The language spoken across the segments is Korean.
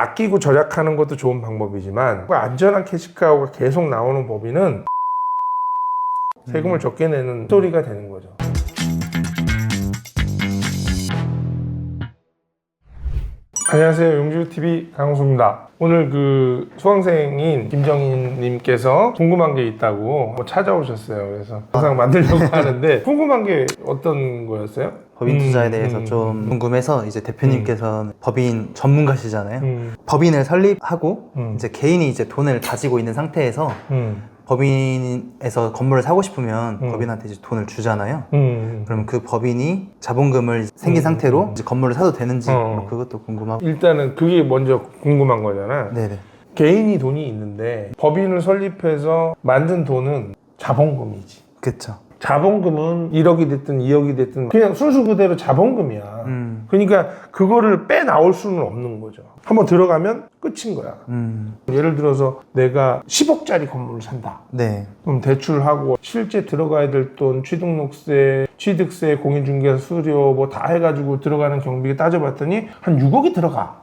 아끼고 절약하는 것도 좋은 방법이지만 안전한 캐시카우가 계속 나오는 법인은 세금을 적게 내는 스토리가 되는 거죠. 안녕하세요. 용주TV 강홍수입니다. 오늘 그 수강생인 김정인님께서 궁금한 게 있다고 찾아오셨어요. 그래서 영상 만들려고 하는데 궁금한 게 어떤 거였어요? 법인 투자에 대해서 좀 궁금해서 이제 대표님께서는 법인 전문가시잖아요. 법인을 설립하고 이제 개인이 이제 돈을 가지고 있는 상태에서 법인에서 건물을 사고 싶으면 법인한테 이제 돈을 주잖아요. 그럼 그 법인이 자본금을 생긴 상태로 이제 건물을 사도 되는지 뭐 그것도 궁금하고. 일단은 그게 먼저 궁금한 거잖아. 네네. 개인이 돈이 있는데 법인을 설립해서 만든 돈은 자본금이지. 그쵸. 자본금은 1억이 됐든 2억이 됐든 그냥 순수 그대로 자본금이야. 그러니까 그거를 빼나올 수는 없는 거죠. 한번 들어가면 끝인 거야. 예를 들어서 내가 10억짜리 건물을 산다. 네. 그럼 대출하고 실제 들어가야 될 돈, 취등록세, 취득세, 공인중개사 수수료 뭐 다 해가지고 들어가는 경비가 따져봤더니 한 6억이 들어가.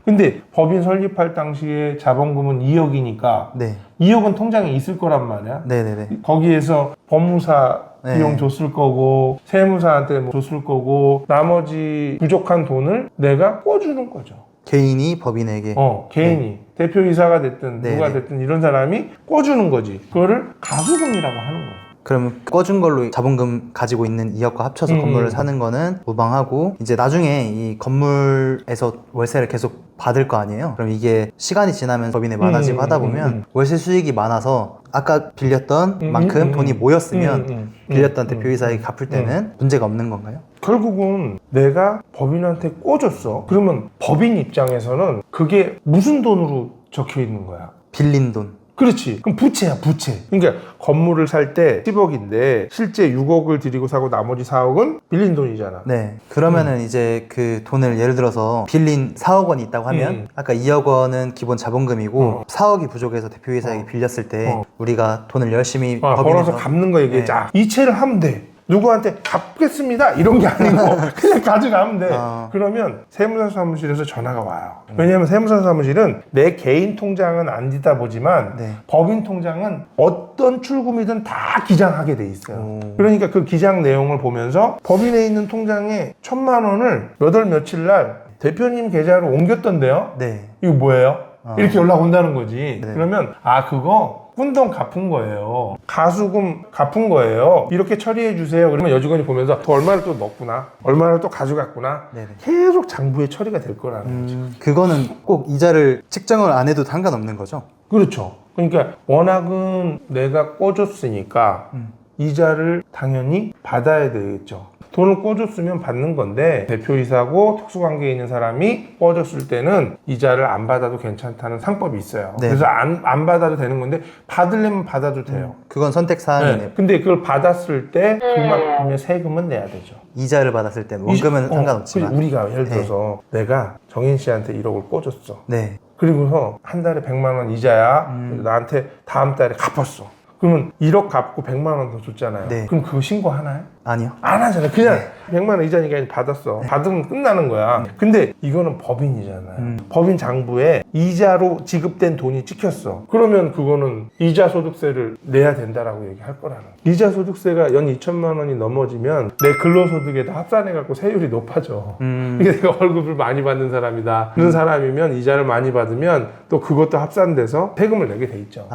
근데 법인 설립할 당시에 자본금은 2억이니까 네. 2억은 통장에 있을 거란 말이야. 네네네. 거기에서 법무사 비용 줬을 거고 세무사한테 뭐 줬을 거고 나머지 부족한 돈을 내가 꿔주는 거죠. 개인이 법인에게. 개인이 대표이사가 됐든 네네. 누가 됐든 이런 사람이 꿔주는 거지. 그거를 가수금이라고 하는 거예요. 그러면 꿔준 걸로 자본금 가지고 있는 2억과 합쳐서 건물을 사는 거는 무방하고, 이제 나중에 이 건물에서 월세를 계속 받을 거 아니에요. 그럼 이게 시간이 지나면 법인이 많아지고 하다 보면 월세 수익이 많아서 아까 빌렸던 만큼 돈이 모였으면 빌렸던 대표이사에게 갚을 때는 문제가 없는 건가요? 결국은 내가 법인한테 꿔줬어. 그러면 법인 입장에서는 그게 무슨 돈으로 적혀 있는 거야? 빌린 돈. 그렇지. 그럼 부채야, 부채. 그러니까 건물을 살 때 10억인데 실제 6억을 들이고 사고 나머지 4억은 빌린 돈이잖아. 네. 그러면은 이제 그 돈을 예를 들어서 빌린 4억 원이 있다고 하면 아까 2억 원은 기본 자본금이고 4억이 부족해서 대표이사에게 빌렸을 때 우리가 돈을 열심히 벌어서 갚는 거 얘기했자. 이체를 하면 돼. 누구한테 갚겠습니다 이런 게 아니고 그냥 가져가면 돼. 그러면 세무사 사무실에서 전화가 와요. 왜냐하면 세무사 사무실은 내 개인 통장은 안 뒤다보지만 법인 통장은 어떤 출금이든 다 기장하게 돼 있어요. 그러니까 그 기장 내용을 보면서 법인에 있는 통장에 1,000만 원을 몇 월 며칠 날 대표님 계좌로 옮겼던데요. 네. 이거 뭐예요? 이렇게 연락 온다는 거지. 그러면 그거 훈돈 갚은 거예요. 가수금 갚은 거예요. 이렇게 처리해 주세요. 그러면 여직원이 보면서 또 얼마를 또 넣었구나. 얼마를 또 가져갔구나. 네네. 계속 장부에 처리가 될 거라는 거죠. 그거는 꼭 이자를 책정을 안 해도 상관없는 거죠? 그렇죠. 그러니까 워낙은 내가 꿔줬으니까 이자를 당연히 받아야 되겠죠. 돈을 꿔줬으면 받는 건데 대표이사고 특수관계에 있는 사람이 꿔줬을 때는 이자를 안 받아도 괜찮다는 상법이 있어요. 네. 그래서 안 받아도 되는 건데 받으려면 받아도 돼요. 그건 선택사항이네요. 근데 그걸 받았을 때 그만큼의 세금은 내야 되죠. 이자를 받았을 때는 원금은 상관없지만. 우리가 예를 들어서 내가 정인 씨한테 1억을 꿔줬어. 네. 그리고서 한 달에 100만 원 이자야. 나한테 다음 달에 갚았어. 그러면 1억 갚고 100만 원 더 줬잖아요. 네. 그럼 그거 신고하나요? 아니요. 안 하잖아요. 그냥 100만 원 이자니까 받았어. 받으면 끝나는 거야. 근데 이거는 법인이잖아요. 법인 장부에 이자로 지급된 돈이 찍혔어. 그러면 그거는 이자 소득세를 내야 된다라고 얘기할 거라는 거야. 이자 소득세가 연 2천만 원이 넘어지면 내 근로소득에다 합산해갖고 세율이 높아져. 이게 내가 월급을 많이 받는 사람이다. 그런 사람이면 이자를 많이 받으면 또 그것도 합산돼서 세금을 내게 돼 있죠.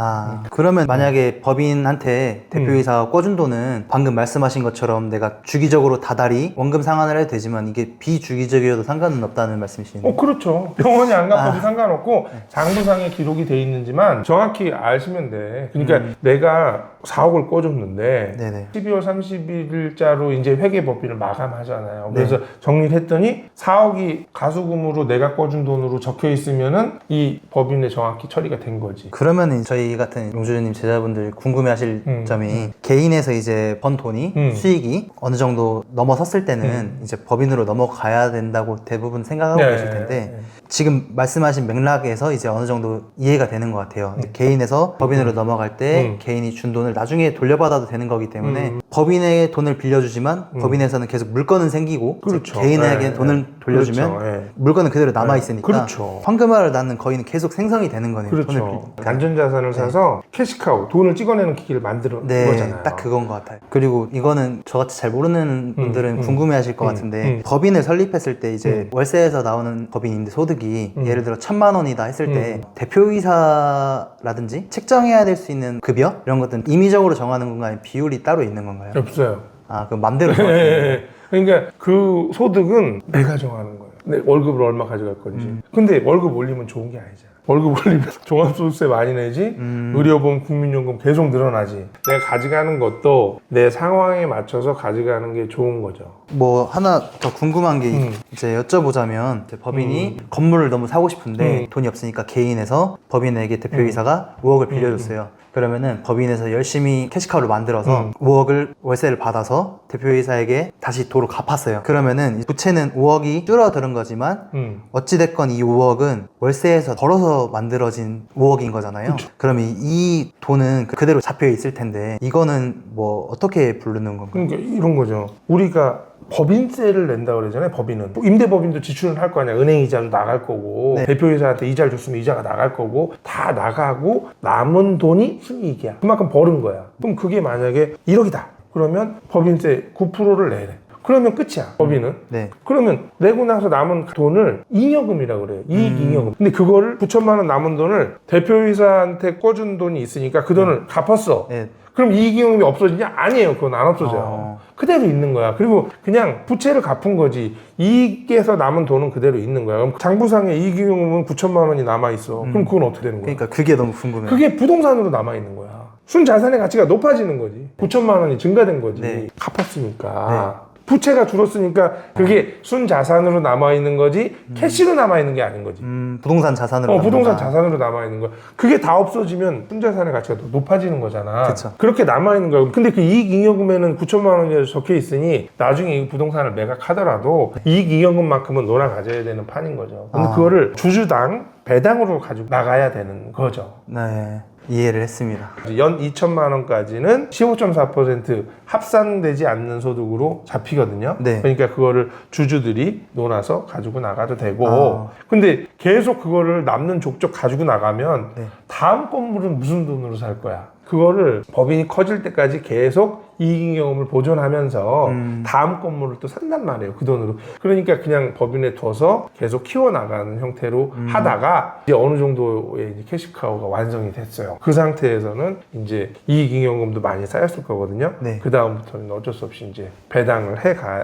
그러면 만약에 법인한테 대표이사가 꿔준 돈은 방금 말씀하신 것처럼 내가 주기적으로 다달이 원금 상환을 해도 되지만 이게 비주기적이어도 상관은 없다는 말씀이시네요. 그렇죠. 병원이 안 갚아도 상관없고 장부상에 기록이 돼 있는지만 정확히 아시면 돼. 그러니까 내가 4억을 꿔줬는데 네네. 12월 30일자로 이제 회계법인을 마감하잖아요. 그래서 정리를 했더니 4억이 가수금으로 내가 꿔준 돈으로 적혀 있으면은 이 법인에 정확히 처리가 된 거지. 그러면은 저희 같은 용주님 제자분들 궁금해하실 점이 개인에서 이제 번 돈이 수익이 어느 정도 넘어섰을 때는 이제 법인으로 넘어가야 된다고 대부분 생각하고 계실 텐데 지금 말씀하신 맥락에서 이제 어느 정도 이해가 되는 것 같아요. 이제 개인에서 법인으로 넘어갈 때 개인이 준 돈을 나중에 돌려받아도 되는 거기 때문에 법인의 돈을 빌려주지만 법인에서는 계속 물건은 생기고 그렇죠. 개인에게 네, 돈을 돌려주면 그렇죠. 물건은 그대로 남아있으니까 그렇죠. 황금알을 낳는 거인은 계속 생성이 되는 거네요. 그렇죠. 안전자산을 사서 캐시카우, 돈을 찍어내는 기기를 만드는 거잖아요. 딱 그건 것 같아요. 그리고 이거는 저같이 잘 모르는 분들은 궁금해하실 것 같은데 법인을 설립했을 때 이제 월세에서 나오는 법인인데 소득이 예를 들어 1,000만 원이다 했을 때 대표이사라든지 책정해야 될 수 있는 급여 이런 것들은 임의적으로 정하는 건가요? 비율이 따로 있는 건가요? 없어요. 아, 그럼 맘대로 그러니까 그 소득은 내가 정하는 거예요. 내 월급을 얼마 가져갈 건지. 근데 월급 올리면 좋은 게 아니잖아. 월급 올리면 종합소득세 많이 내지, 의료보험, 국민연금 계속 늘어나지. 내가 가져가는 것도 내 상황에 맞춰서 가져가는 게 좋은 거죠. 뭐 하나 더 궁금한 게 이제 여쭤보자면 이제 법인이 건물을 너무 사고 싶은데 돈이 없으니까 개인에서 법인에게 대표이사가 5억을 빌려줬어요. 그러면은 법인에서 열심히 캐시카우를 만들어서 5억을 월세를 받아서 대표이사에게 다시 도로 갚았어요. 그러면은 부채는 5억이 줄어드는 거지만 어찌됐건 이 5억은 월세에서 벌어서 만들어진 5억인 거잖아요. 그러면 이 돈은 그대로 잡혀 있을 텐데 이거는 뭐 어떻게 부르는 건가요? 그러니까 이런 거죠. 우리가 법인세를 낸다 그러잖아요. 법인은 임대법인도 지출은 할 거 아니야. 은행 이자도 나갈 거고 대표이사한테 이자를 줬으면 이자가 나갈 거고 다 나가고 남은 돈이 순이익이야. 그만큼 벌은 거야. 그럼 그게 만약에 1억이다 그러면 법인세 9%를 내래. 그러면 끝이야. 법인은. 그러면 내고 나서 남은 돈을 잉여금이라고 그래요. 이익잉여금. 근데 그거를 9천만 원 남은 돈을 대표이사한테 꿔준 돈이 있으니까 그 돈을 갚았어. 그럼 이익잉여금이 없어지냐? 아니에요. 그건 안 없어져요. 그대로 있는 거야. 그리고 그냥 부채를 갚은 거지. 이익에서 남은 돈은 그대로 있는 거야. 그럼 장부상에 이익잉여금은 9천만 원이 남아있어. 그럼 그건 어떻게 되는 거야? 그러니까 그게 너무 궁금해요. 그게 부동산으로 남아있는 거야. 순자산의 가치가 높아지는 거지. 9천만 원이 증가된 거지. 갚았으니까. 부채가 줄었으니까 그게 순자산으로 남아있는 거지 캐시로 남아있는 게 아닌 거지. 부동산 자산으로 부동산 자산으로 남아있는 거야. 그게 다 없어지면 순자산의 가치가 더 높아지는 거잖아. 그쵸. 그렇게 남아있는 거야. 근데 그 이익잉여금에는 9천만 원이 적혀 있으니 나중에 이 부동산을 매각하더라도 이익잉여금만큼은 놀아 가져야 되는 판인 거죠. 근데 그거를 주주당 배당으로 가지고 나가야 되는 거죠. 네, 이해를 했습니다. 연 2천만 원까지는 15.4% 합산되지 않는 소득으로 잡히거든요. 그러니까 그거를 주주들이 놀아서 가지고 나가도 되고 근데 계속 그거를 남는 족족 가지고 나가면 다음 건물은 무슨 돈으로 살 거야? 그거를 법인이 커질 때까지 계속 이익잉여금을 보존하면서 다음 건물을 또 산단 말이에요. 그 돈으로. 그러니까 그냥 법인에 둬서 계속 키워나가는 형태로 하다가 이제 어느 정도의 이제 캐시카우가 완성이 됐어요. 그 상태에서는 이제 이익잉여금도 많이 쌓였을 거거든요. 그 다음부터는 어쩔 수 없이 이제 배당을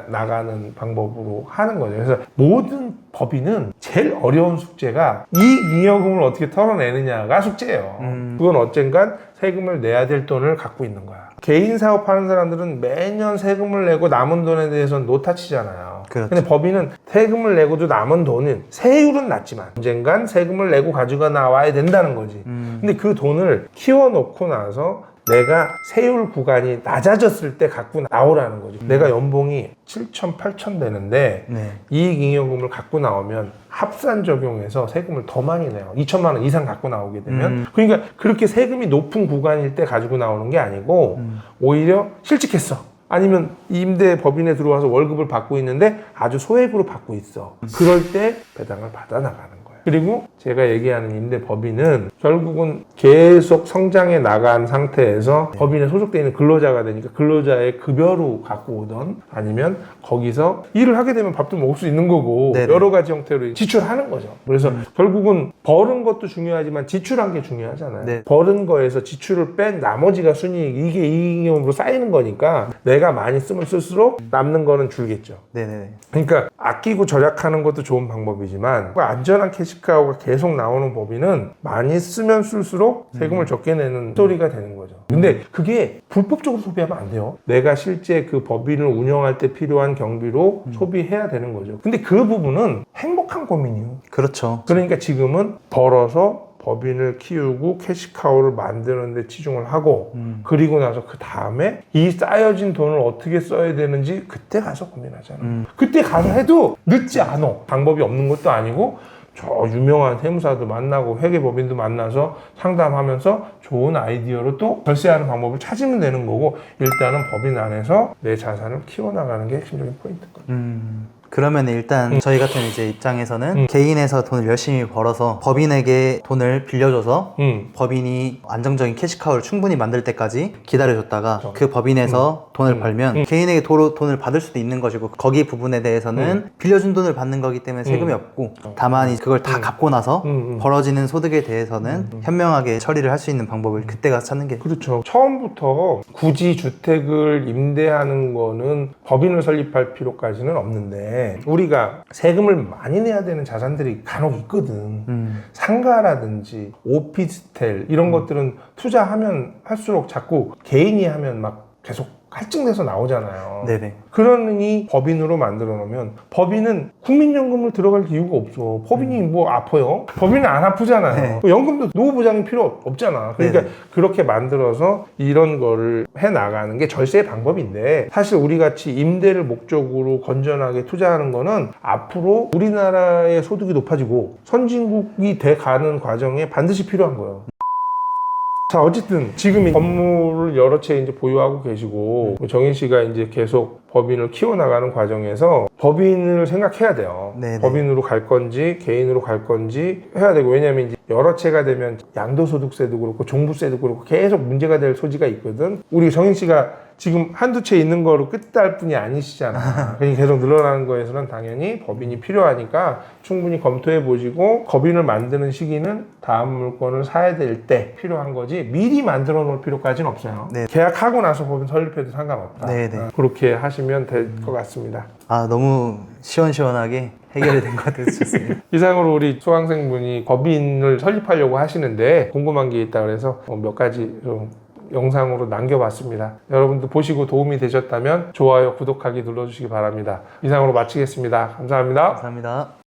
나가는 방법으로 하는 거죠. 그래서 모든 법인은 제일 어려운 숙제가 이익잉여금을 어떻게 털어내느냐가 숙제예요. 그건 언젠간 세금을 내야 될 돈을 갖고 있는 거야. 개인 사업하는 사람들은 매년 세금을 내고 남은 돈에 대해서는 노타치잖아요. 근데 법인은 세금을 내고도 남은 돈은 세율은 낮지만 언젠간 세금을 내고 가지고 나와야 된다는 거지. 근데 그 돈을 키워놓고 나서 내가 세율 구간이 낮아졌을 때 갖고 나오라는 거죠. 내가 연봉이 7천, 8천 되는데 이익잉여금을 갖고 나오면 합산 적용해서 세금을 더 많이 내요. 2천만 원 이상 갖고 나오게 되면. 그러니까 그렇게 세금이 높은 구간일 때 가지고 나오는 게 아니고 오히려 실직했어. 아니면 임대 법인에 들어와서 월급을 받고 있는데 아주 소액으로 받고 있어. 그럴 때 배당을 받아 나가는 거예요. 그리고 제가 얘기하는 임대 법인은 결국은 계속 성장해 나간 상태에서 법인에 소속되어 있는 근로자가 되니까 근로자의 급여로 갖고 오던 아니면 거기서 일을 하게 되면 밥도 먹을 수 있는 거고 여러 가지 형태로 지출하는 거죠. 그래서 결국은 버는 것도 중요하지만 지출한 게 중요하잖아요. 버는 거에서 지출을 뺀 나머지가 순이익, 이게 이익잉여금으로 쌓이는 거니까 내가 많이 쓰면 쓸수록 남는 거는 줄겠죠. 그러니까 아끼고 절약하는 것도 좋은 방법이지만 안전한 캐시카우가 계속 나오는 법인은 많이 쓰면 쓸수록 세금을 적게 내는 스토리가 되는 거죠. 근데 그게 불법적으로 소비하면 안 돼요. 내가 실제 그 법인을 운영할 때 필요한 경비로 소비해야 되는 거죠. 근데 그 부분은 행복한 고민이에요. 그렇죠. 그러니까 지금은 벌어서 법인을 키우고 캐시카우를 만드는 데 치중을 하고 그리고 나서 그 다음에 이 쌓여진 돈을 어떻게 써야 되는지 그때 가서 고민하잖아. 그때 가서 해도 늦지 않아. 방법이 없는 것도 아니고 저 유명한 세무사도 만나고 회계법인도 만나서 상담하면서 좋은 아이디어로 또 절세하는 방법을 찾으면 되는 거고, 일단은 법인 안에서 내 자산을 키워나가는 게 핵심적인 포인트인 거죠. 그러면 일단 저희 같은 이제 입장에서는 개인에서 돈을 열심히 벌어서 법인에게 돈을 빌려줘서 법인이 안정적인 캐시카우를 충분히 만들 때까지 기다려줬다가 그 법인에서 돈을 벌면 개인에게 돈을 받을 수도 있는 것이고, 거기 부분에 대해서는 빌려준 돈을 받는 거기 때문에 세금이 없고, 다만 그걸 다 갚고 나서 벌어지는 소득에 대해서는 현명하게 처리를 할 수 있는 방법을 그때 가서 찾는 게. 그렇죠. 처음부터 굳이 주택을 임대하는 거는 법인을 설립할 필요까지는 없는데, 우리가 세금을 많이 내야 되는 자산들이 간혹 있거든. 상가라든지 오피스텔 이런 것들은 투자하면 할수록 자꾸 개인이 하면 막 계속 할증돼서 나오잖아요. 네네. 그러니 법인으로 만들어 놓으면, 법인은 국민연금을 들어갈 이유가 없어. 법인이 뭐 아파요? 법인은 안 아프잖아요. 네. 연금도 노후보장이 필요 없잖아. 그러니까 네네. 그렇게 만들어서 이런 거를 해 나가는 게 절세의 방법인데, 사실 우리 같이 임대를 목적으로 건전하게 투자하는 거는 앞으로 우리나라의 소득이 높아지고 선진국이 돼 가는 과정에 반드시 필요한 거예요. 자, 어쨌든 지금 이 건물을 여러 채 이제 보유하고 계시고, 정인 씨가 이제 계속 법인을 키워나가는 과정에서 법인을 생각해야 돼요. 네네. 법인으로 갈 건지 개인으로 갈 건지 해야 되고, 왜냐하면 이제 여러 채가 되면 양도소득세도 그렇고 종부세도 그렇고 계속 문제가 될 소지가 있거든. 우리 정인 씨가 지금 한두 채 있는 거로 끝날 뿐이 아니시잖아. 그러니까 계속 늘어나는 거에서는 당연히 법인이 필요하니까 충분히 검토해 보시고, 법인을 만드는 시기는 다음 물건을 사야 될 때 필요한 거지 미리 만들어 놓을 필요까지는 없어요. 네. 계약하고 나서 법인 설립해도 상관없다. 네네. 그렇게 하시면 될 것 같습니다. 아, 너무 시원시원하게 해결이 된 것 같아서 좋습니다. 이상으로 우리 수강생분이 법인을 설립하려고 하시는데 궁금한 게 있다 그래서 몇 가지 좀 영상으로 남겨봤습니다. 여러분도 보시고 도움이 되셨다면 좋아요, 구독하기 눌러주시기 바랍니다. 이상으로 마치겠습니다. 감사합니다. 감사합니다.